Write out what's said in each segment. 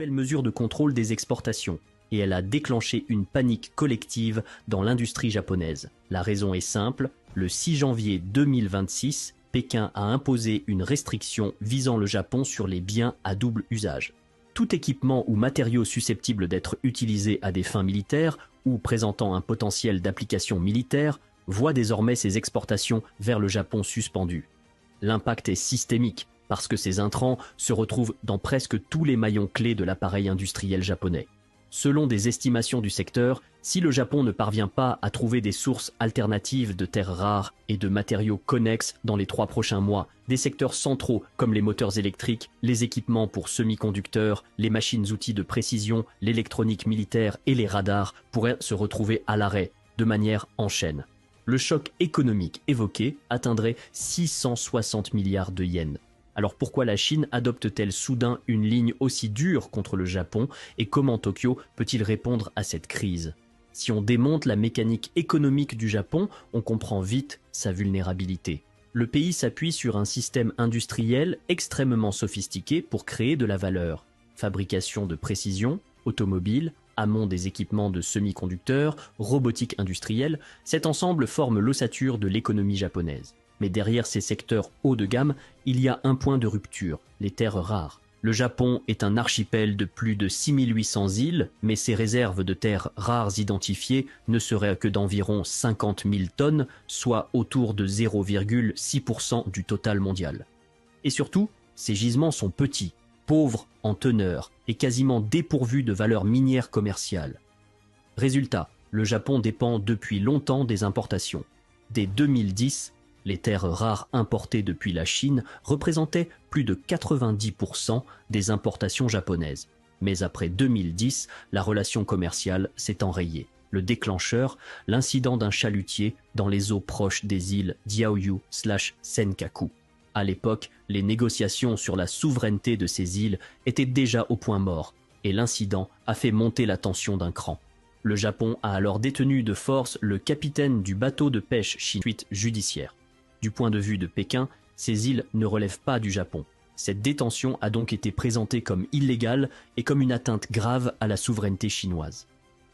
nouvelle mesure de contrôle des exportations et elle a déclenché une panique collective dans l'industrie japonaise. La raison est simple, le 6 janvier 2026, Pékin a imposé une restriction visant le Japon sur les biens à double usage. Tout équipement ou matériau susceptible d'être utilisé à des fins militaires ou présentant un potentiel d'application militaire voit désormais ses exportations vers le Japon suspendues. L'impact est systémique parce que ces intrants se retrouvent dans presque tous les maillons clés de l'appareil industriel japonais. Selon des estimations du secteur, si le Japon ne parvient pas à trouver des sources alternatives de terres rares et de matériaux connexes dans les 3 prochains mois, des secteurs centraux comme les moteurs électriques, les équipements pour semi-conducteurs, les machines-outils de précision, l'électronique militaire et les radars pourraient se retrouver à l'arrêt, de manière en chaîne. Le choc économique évoqué atteindrait 660 milliards de yens. Alors pourquoi la Chine adopte-t-elle soudain une ligne aussi dure contre le Japon et comment Tokyo peut-il répondre à cette crise? Si on démonte la mécanique économique du Japon, on comprend vite sa vulnérabilité. Le pays s'appuie sur un système industriel extrêmement sophistiqué pour créer de la valeur. Fabrication de précision, automobile, amont des équipements de semi-conducteurs, robotique industrielle, cet ensemble forme l'ossature de l'économie japonaise. Mais derrière ces secteurs haut de gamme, il y a un point de rupture, les terres rares. Le Japon est un archipel de plus de 6800 îles, mais ses réserves de terres rares identifiées ne seraient que d'environ 50 000 tonnes, soit autour de 0,6% du total mondial. Et surtout, ces gisements sont petits, pauvres en teneur et quasiment dépourvus de valeur minière commerciale. Résultat, le Japon dépend depuis longtemps des importations. Dès 2010, les terres rares importées depuis la Chine représentaient plus de 90% des importations japonaises. Mais après 2010, la relation commerciale s'est enrayée. Le déclencheur, l'incident d'un chalutier dans les eaux proches des îles Diaoyu/Senkaku. À l'époque, les négociations sur la souveraineté de ces îles étaient déjà au point mort, et l'incident a fait monter la tension d'un cran. Le Japon a alors détenu de force le capitaine du bateau de pêche chinois. Suite judiciaire. Du point de vue de Pékin, ces îles ne relèvent pas du Japon. Cette détention a donc été présentée comme illégale et comme une atteinte grave à la souveraineté chinoise.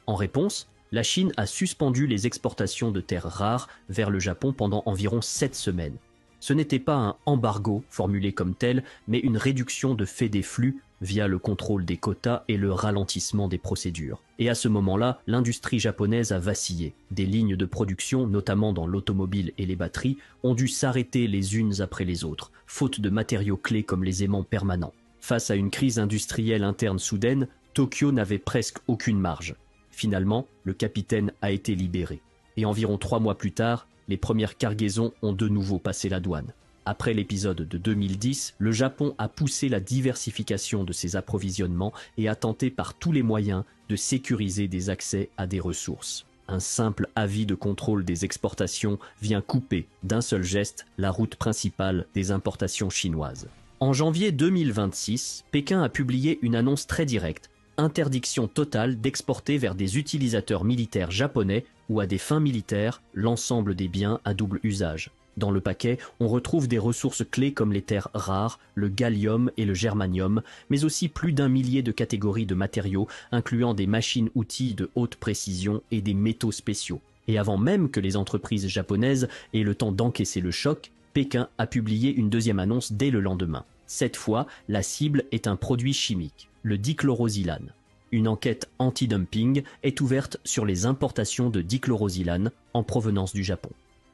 En réponse, la Chine a suspendu les exportations de terres rares vers le Japon pendant environ 7 semaines. Ce n'était pas un embargo formulé comme tel, mais une réduction de fait des flux via le contrôle des quotas et le ralentissement des procédures. Et à ce moment-là, l'industrie japonaise a vacillé. Des lignes de production, notamment dans l'automobile et les batteries, ont dû s'arrêter les unes après les autres, faute de matériaux clés comme les aimants permanents. Face à une crise industrielle interne soudaine, Tokyo n'avait presque aucune marge. Finalement, le capitaine a été libéré. Et environ 3 mois plus tard, les premières cargaisons ont de nouveau passé la douane. Après l'épisode de 2010, le Japon a poussé la diversification de ses approvisionnements et a tenté par tous les moyens de sécuriser des accès à des ressources. Un simple avis de contrôle des exportations vient couper d'un seul geste la route principale des importations chinoises. En janvier 2026, Pékin a publié une annonce très directe, interdiction totale d'exporter vers des utilisateurs militaires japonais ou à des fins militaires l'ensemble des biens à double usage. Dans le paquet, on retrouve des ressources clés comme les terres rares, le gallium et le germanium, mais aussi plus d'1 millier de catégories de matériaux, incluant des machines-outils de haute précision et des métaux spéciaux. Et avant même que les entreprises japonaises aient le temps d'encaisser le choc, Pékin a publié une deuxième annonce dès le lendemain. Cette fois, la cible est un produit chimique, le dichlorosilane. Une enquête anti-dumping est ouverte sur les importations de dichlorosilane en provenance du Japon.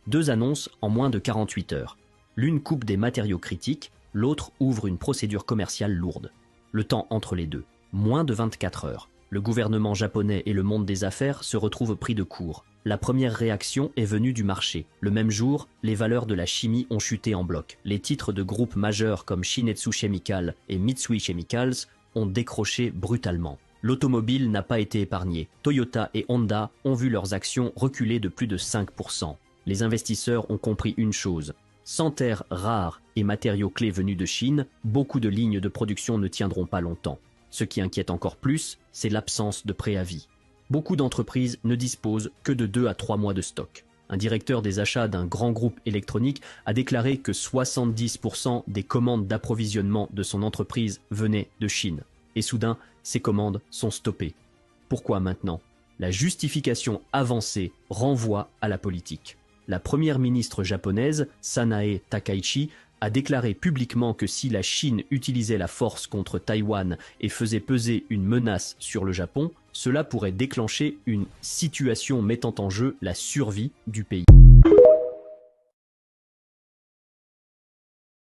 2 annonces en moins de 48 heures. L'une coupe des matériaux critiques, l'autre ouvre une procédure commerciale lourde. Le temps entre les deux, moins de 24 heures. Le gouvernement japonais et le monde des affaires se retrouvent pris de court. La première réaction est venue du marché. Le même jour, les valeurs de la chimie ont chuté en bloc. Les titres de groupes majeurs comme Shin-Etsu Chemical et Mitsui Chemicals ont décroché brutalement. L'automobile n'a pas été épargnée. Toyota et Honda ont vu leurs actions reculer de plus de 5%. Les investisseurs ont compris une chose. Sans terres rares et matériaux clés venus de Chine, beaucoup de lignes de production ne tiendront pas longtemps. Ce qui inquiète encore plus, c'est l'absence de préavis. Beaucoup d'entreprises ne disposent que de 2 à 3 mois de stock. Un directeur des achats d'un grand groupe électronique a déclaré que 70% des commandes d'approvisionnement de son entreprise venaient de Chine. Et soudain, Ces commandes sont stoppées. Pourquoi maintenant? La justification avancée renvoie à la politique. La première ministre japonaise, Sanae Takaichi, a déclaré publiquement que si la Chine utilisait la force contre Taïwan et faisait peser une menace sur le Japon, cela pourrait déclencher une situation mettant en jeu la survie du pays.